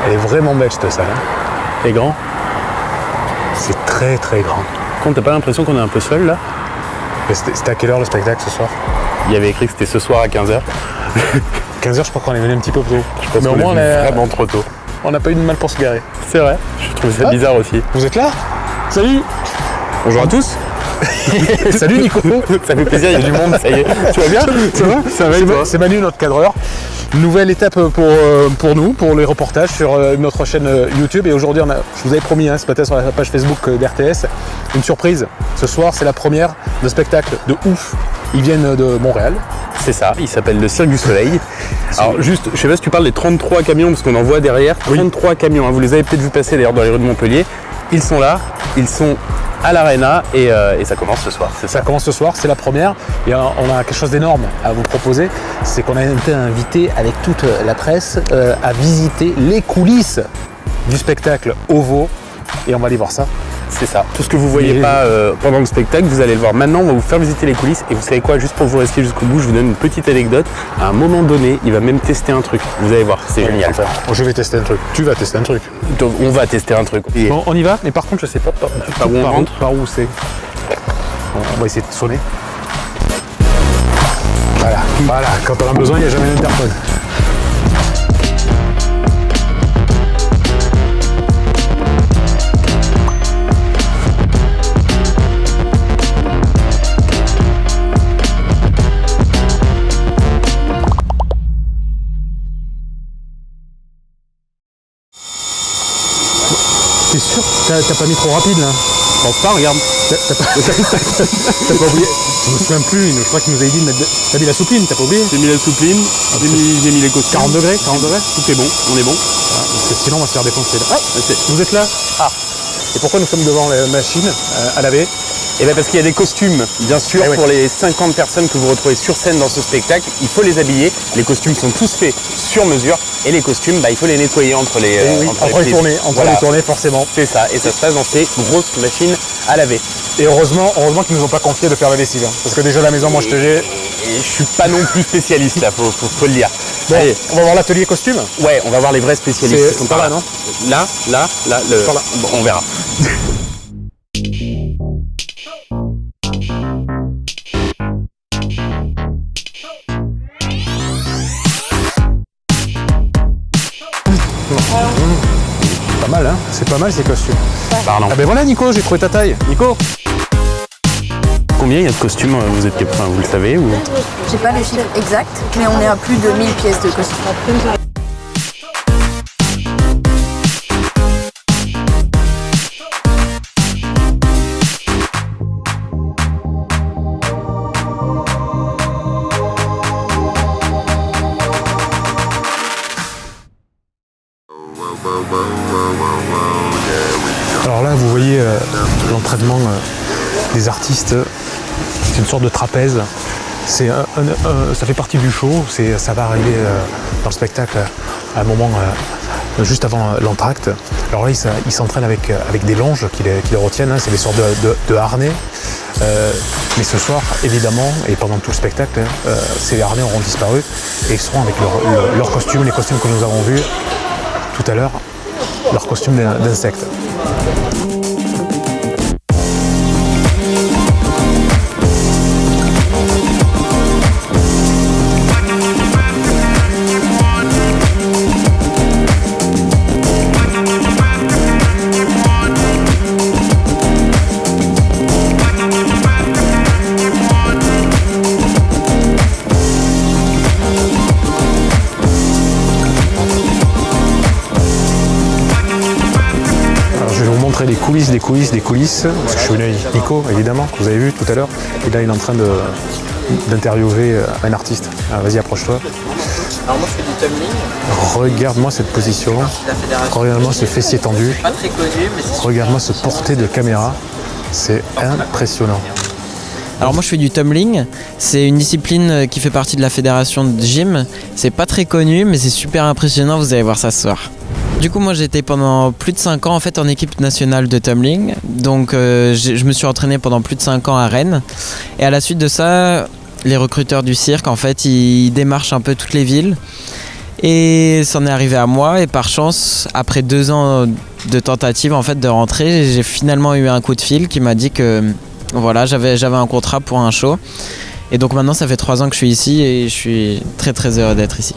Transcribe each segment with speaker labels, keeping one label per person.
Speaker 1: Elle est vraiment belle cette salle. Hein.
Speaker 2: C'est grand.
Speaker 1: C'est très très grand.
Speaker 2: T'as pas l'impression qu'on est un peu seul là?
Speaker 1: C'était à quelle heure le spectacle ce soir?
Speaker 2: Il y avait écrit que c'était ce soir à 15h.
Speaker 1: 15h, je crois qu'on est venu un petit peu plus tôt.
Speaker 2: Je pense qu'on est venu vraiment trop tôt.
Speaker 1: On n'a pas eu de mal pour se garer.
Speaker 2: C'est vrai, je trouve ça bizarre aussi.
Speaker 1: Vous êtes là? Salut!
Speaker 2: Bonjour à tous.
Speaker 1: Salut Nico.
Speaker 2: Ça fait plaisir, il y a du monde, ça y est. Tu vas bien?
Speaker 1: Ça va?
Speaker 2: Ça va et toi?
Speaker 1: C'est Manu, notre cadreur. Nouvelle étape pour nous, pour les reportages sur notre chaîne YouTube. Et aujourd'hui, je vous avais promis ce matin sur la page Facebook d'RTS, une surprise. Ce soir, c'est la première de spectacle de ouf. Ils viennent de Montréal.
Speaker 2: C'est ça, il s'appelle le Cirque du Soleil. Alors juste, je sais pas si tu parles des 33 camions, parce qu'on en voit derrière, 33 camions. Hein. Vous les avez peut-être vu passer d'ailleurs dans les rues de Montpellier. Ils sont là, ils sont à l'Arena et ça commence ce soir.
Speaker 1: Ça commence ce soir, c'est la première. Et on a quelque chose d'énorme à vous proposer. C'est qu'on a été invité avec toute la presse à visiter les coulisses du spectacle OVO. Et on va aller voir ça.
Speaker 2: C'est ça. Tout ce que vous ne voyez pas pendant le spectacle, vous allez le voir maintenant. On va vous faire visiter les coulisses. Et vous savez quoi, juste pour vous rester jusqu'au bout, je vous donne une petite anecdote. À un moment donné, il va même tester un truc. Vous allez voir, c'est génial.
Speaker 1: Je vais tester un truc. Tu vas tester un truc.
Speaker 2: Donc, on va tester un truc.
Speaker 1: Bon, on y va. Mais par contre, je sais pas
Speaker 2: par où on rentre.
Speaker 1: Par où c'est. On va essayer de sonner. Voilà. Quand on a besoin, il n'y a jamais d'interphone. T'es sûr? T'as pas mis trop rapide là?
Speaker 2: Je pense pas, regarde.
Speaker 1: T'as pas oublié? Je me souviens plus, je crois qu'il nous avait dit de mettre. T'as mis la soupline, t'as pas oublié?
Speaker 2: J'ai mis la soupline, j'ai mis les costumes.
Speaker 1: 40 degrés?
Speaker 2: Tout est bon, on est bon.
Speaker 1: Parce que sinon on va se faire défoncer là. Vous êtes là?
Speaker 2: Ah.
Speaker 1: Et pourquoi nous sommes devant la machine à laver?
Speaker 2: Et bien parce qu'il y a des costumes, bien sûr, pour les 50 personnes que vous retrouvez sur scène dans ce spectacle, il faut les habiller. Les costumes sont tous faits sur mesure et les costumes, il faut les nettoyer entre les
Speaker 1: les tournées forcément.
Speaker 2: C'est ça, et ça se passe dans ces grosses machines à laver.
Speaker 1: Et heureusement qu'ils nous ont pas confié de faire la lessive. Parce que déjà à la maison, moi je te j'ai.
Speaker 2: Et je suis pas non plus spécialiste là, faut le dire.
Speaker 1: Bon, allez, on va voir l'atelier costume.
Speaker 2: Ouais, on va voir les vrais spécialistes.
Speaker 1: Ils sont par là, non?
Speaker 2: Là, bon, on verra.
Speaker 1: Pas mal, hein? C'est pas mal ces costumes.
Speaker 2: Pardon.
Speaker 1: Ah ben voilà Nico, j'ai trouvé ta taille. Nico!
Speaker 2: Combien il y a de costumes, vous le savez ou...
Speaker 3: J'ai pas le chiffre exact, mais on est à plus de 1000 pièces de costumes.
Speaker 1: Alors là, vous voyez l'entraînement des artistes. C'est une sorte de trapèze. Ça fait partie du show. Ça va arriver dans le spectacle à un moment juste avant l'entracte. Alors là, ils s'entraînent avec des longes qui les retiennent. Hein. C'est des sortes de harnais. Mais ce soir, évidemment, et pendant tout le spectacle, ces harnais auront disparu et ils seront avec leurs costumes, les costumes que nous avons vus tout à l'heure, leurs costumes d'insectes. Des coulisses, parce que je suis venu avec Nico, évidemment, que vous avez vu tout à l'heure, et là il est en train d'interviewer un artiste. Alors, vas-y, approche-toi.
Speaker 4: Alors moi je fais du tumbling.
Speaker 1: Regarde-moi cette position, regarde-moi ce fessier tendu,
Speaker 4: Pas très connu, mais c'est
Speaker 1: regarde-moi ce porté de caméra, c'est impressionnant.
Speaker 4: Alors moi je fais du tumbling, c'est une discipline qui fait partie de la fédération de gym. C'est pas très connu mais c'est super impressionnant, vous allez voir ça ce soir. Du coup moi j'étais pendant plus de 5 ans en fait en équipe nationale de tumbling. Donc je me suis entraîné pendant plus de 5 ans à Rennes. Et à la suite de ça, les recruteurs du cirque en fait ils démarchent un peu toutes les villes. Et c'en est arrivé à moi et par chance, après 2 ans de tentative en fait de rentrer, j'ai finalement eu un coup de fil qui m'a dit que voilà, j'avais un contrat pour un show. Et donc maintenant ça fait 3 ans que je suis ici et je suis très très heureux d'être ici.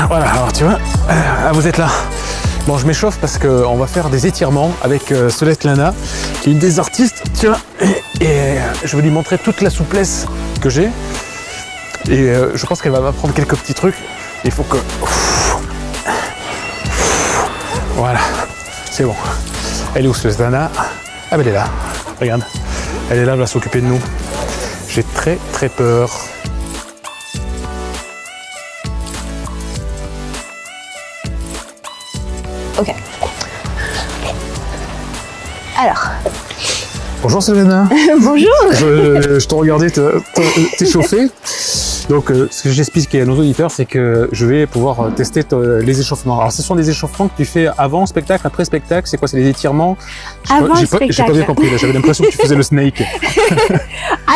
Speaker 1: Voilà, alors tu vois, vous êtes là. Bon, je m'échauffe parce qu'on va faire des étirements avec Solène Lana, qui est une des artistes, tu vois, et je vais lui montrer toute la souplesse que j'ai. Et je pense qu'elle va m'apprendre quelques petits trucs. Il faut que... Voilà, c'est bon. Elle est où, Solène Lana? Ah, ben elle est là. Regarde, elle est là, elle va s'occuper de nous. J'ai très très peur.
Speaker 3: Ok. Alors.
Speaker 1: Bonjour Selena.
Speaker 3: Bonjour.
Speaker 1: Je te regardais t'échauffer. Donc ce que j'explique à nos auditeurs, c'est que je vais pouvoir tester les échauffements. Alors ce sont des échauffements que tu fais avant spectacle, après spectacle. C'est quoi? C'est des étirements? J'ai pas bien compris. J'avais l'impression que tu faisais le snake.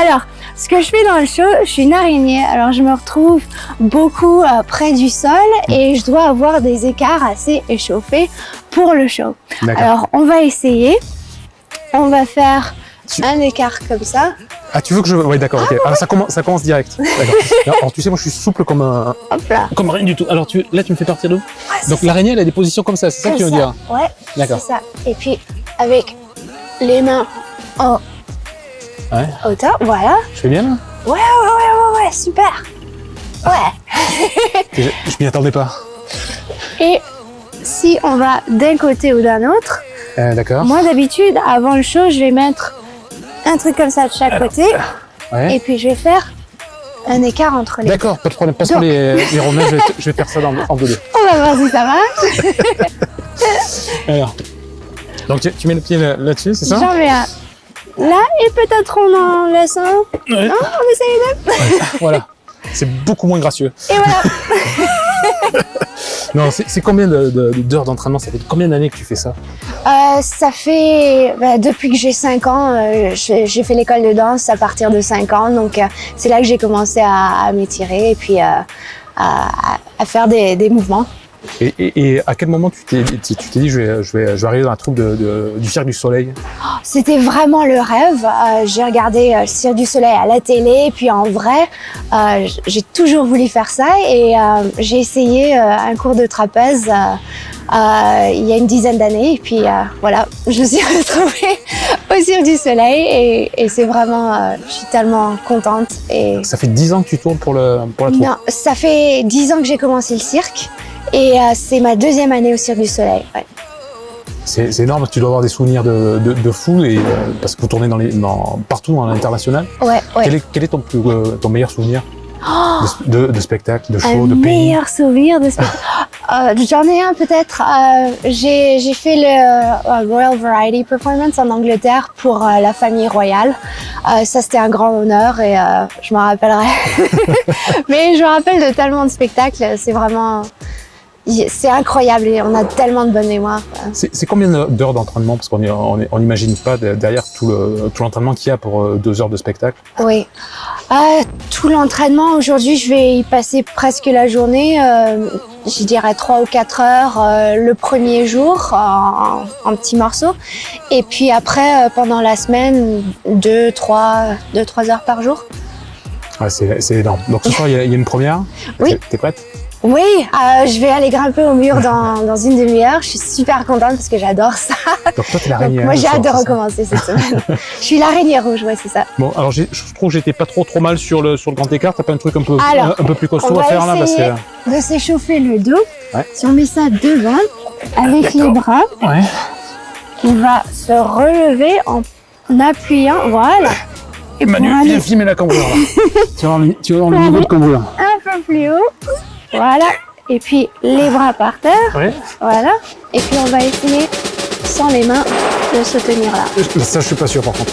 Speaker 5: Alors, ce que je fais dans le show, je suis une araignée. Alors je me retrouve beaucoup près du sol et je dois avoir des écarts assez échauffés pour le show. Alors on va essayer. On va faire un écart comme ça.
Speaker 1: Ah, tu veux que je... Oui, d'accord, ok. Alors ça commence direct. D'accord. Alors tu sais, moi je suis souple comme un...
Speaker 5: Hop là.
Speaker 1: Comme rien du tout. Alors là tu me fais partir d'où? Donc l'araignée elle a des positions comme ça, c'est ça que tu veux dire?
Speaker 5: Ouais,
Speaker 1: d'accord.
Speaker 5: C'est ça. Et puis avec les mains en hauteur, voilà.
Speaker 1: Je fais bien là?
Speaker 5: Ouais, super. Ouais.
Speaker 1: Je m'y attendais pas.
Speaker 5: Et si on va d'un côté ou d'un autre,
Speaker 1: d'accord.
Speaker 5: moi d'habitude, avant le show, je vais mettre un truc comme ça de chaque côté.
Speaker 1: Ouais.
Speaker 5: Et puis je vais faire un écart entre les deux.
Speaker 1: D'accord, pas de problème. Passe-moi les rondelles, je vais faire ça en deux.
Speaker 5: On va voir si ça marche.
Speaker 1: Alors, donc tu mets le pied là-dessus, c'est ça?
Speaker 5: J'en mets un là et peut-être on en laisse un.
Speaker 1: Ouais.
Speaker 5: Non, on essaye les deux.
Speaker 1: Voilà, c'est beaucoup moins gracieux.
Speaker 5: Et voilà.
Speaker 1: Non, c'est combien d'heures d'entraînement? Ça fait combien d'années que tu fais ça?
Speaker 5: Ça fait depuis que j'ai 5 ans, j'ai fait l'école de danse à partir de 5 ans, donc c'est là que j'ai commencé à m'étirer et puis à faire des mouvements.
Speaker 1: Et à quel moment tu t'es dit je vais arriver dans la troupe du Cirque du Soleil?
Speaker 5: C'était vraiment le rêve. J'ai regardé le Cirque du Soleil à la télé, et puis en vrai, j'ai toujours voulu faire ça et j'ai essayé un cours de trapèze il y a une dizaine d'années et puis voilà, je me suis retrouvée au Cirque du Soleil et c'est vraiment, je suis tellement contente. Et...
Speaker 1: Ça fait 10 ans que tu tournes pour la troupe?
Speaker 5: Non, ça fait 10 ans que j'ai commencé le cirque. Et c'est ma 2e année au Cirque du Soleil. Ouais.
Speaker 1: C'est énorme, tu dois avoir des souvenirs de fou et parce que vous tournez partout dans l'international.
Speaker 5: Ouais.
Speaker 1: Quel est ton meilleur souvenir de spectacle, de show, de pays?
Speaker 5: Meilleur souvenir de spectacle. J'en ai un peut-être. J'ai fait le Royal Variety Performance en Angleterre pour la famille royale. Ça c'était un grand honneur et je m'en rappellerai. Mais je me rappelle de tellement de spectacles. C'est vraiment... C'est incroyable et on a tellement de bonne mémoire.
Speaker 1: C'est combien d'heures d'entraînement? Parce qu'on n'imagine pas derrière tout l'entraînement qu'il y a pour 2 heures de spectacle.
Speaker 5: Oui. Tout l'entraînement, aujourd'hui, je vais y passer presque la journée. Je dirais 3 ou 4 heures le premier jour en petits morceaux. Et puis après, pendant la semaine, 2-3 heures par jour.
Speaker 1: Ouais, c'est énorme. Donc ce soir, il y a une première.
Speaker 5: Oui.
Speaker 1: T'es prête?
Speaker 5: Oui, je vais aller grimper au mur dans une demi-heure. Je suis super contente parce que j'adore ça.
Speaker 1: Donc toi, t'es l'araignée.
Speaker 5: Moi, j'ai hâte de recommencer cette semaine. Je suis l'araignée rouge, ouais, c'est ça.
Speaker 1: Bon, alors je trouve que j'étais pas trop mal sur le grand écart. T'as pas un truc un peu plus costaud à faire là parce que...
Speaker 5: de s'échauffer le dos.
Speaker 1: Ouais.
Speaker 5: Si on met ça devant, avec les bras,
Speaker 1: ouais.
Speaker 5: on va se relever en appuyant, voilà. Et
Speaker 1: Manu,
Speaker 5: pour aller
Speaker 1: viens filmer la cambrure là. Tu vas voir le niveau de cambrure.
Speaker 5: un peu plus haut. Voilà. Et puis les bras par terre.
Speaker 1: Ouais.
Speaker 5: Voilà. Et puis on va essayer sans les mains de se tenir là.
Speaker 1: Ça, je suis pas sûr par contre.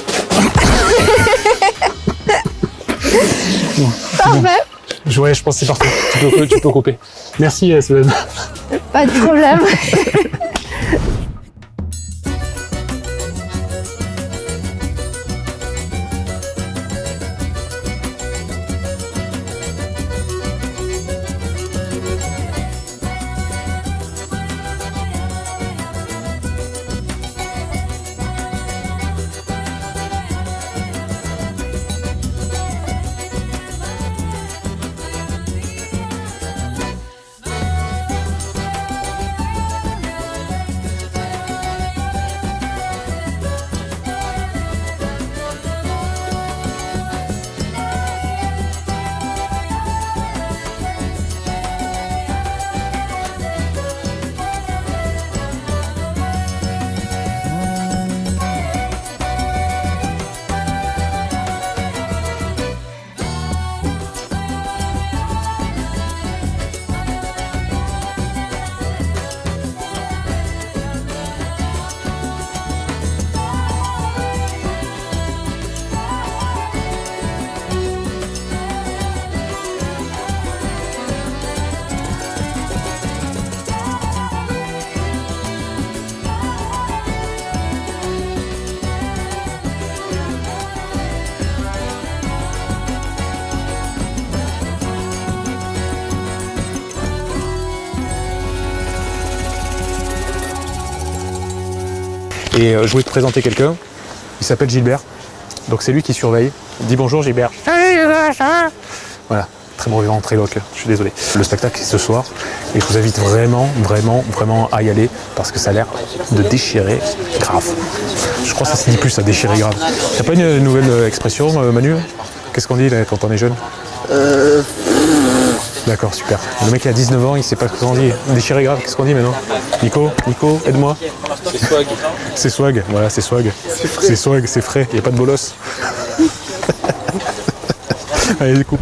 Speaker 5: Parfait.
Speaker 1: Ouais, je pense que c'est parfait. Tu peux couper. Merci, Solène.
Speaker 5: Pas de problème.
Speaker 1: Et je voulais te présenter quelqu'un. Il s'appelle Gilbert. Donc c'est lui qui surveille. Dis bonjour Gilbert. Salut Gilbert, ça va ? Voilà, très mauvais ventriloque, je suis désolé. Le spectacle est ce soir et je vous invite vraiment à y aller parce que ça a l'air de déchirer grave. Je crois que ça se dit plus, ça déchirer grave. T'as pas une nouvelle expression, Manu ? Qu'est-ce qu'on dit là, quand on est jeune ? D'accord, super. Le mec il a 19 ans, il sait pas ce qu'on dit. Déchirer grave, qu'est-ce qu'on dit maintenant ? Nico, aide-moi.
Speaker 2: C'est swag.
Speaker 1: C'est swag, voilà, c'est swag. C'est swag, c'est frais, il n'y a pas de bolos. Allez, du coup.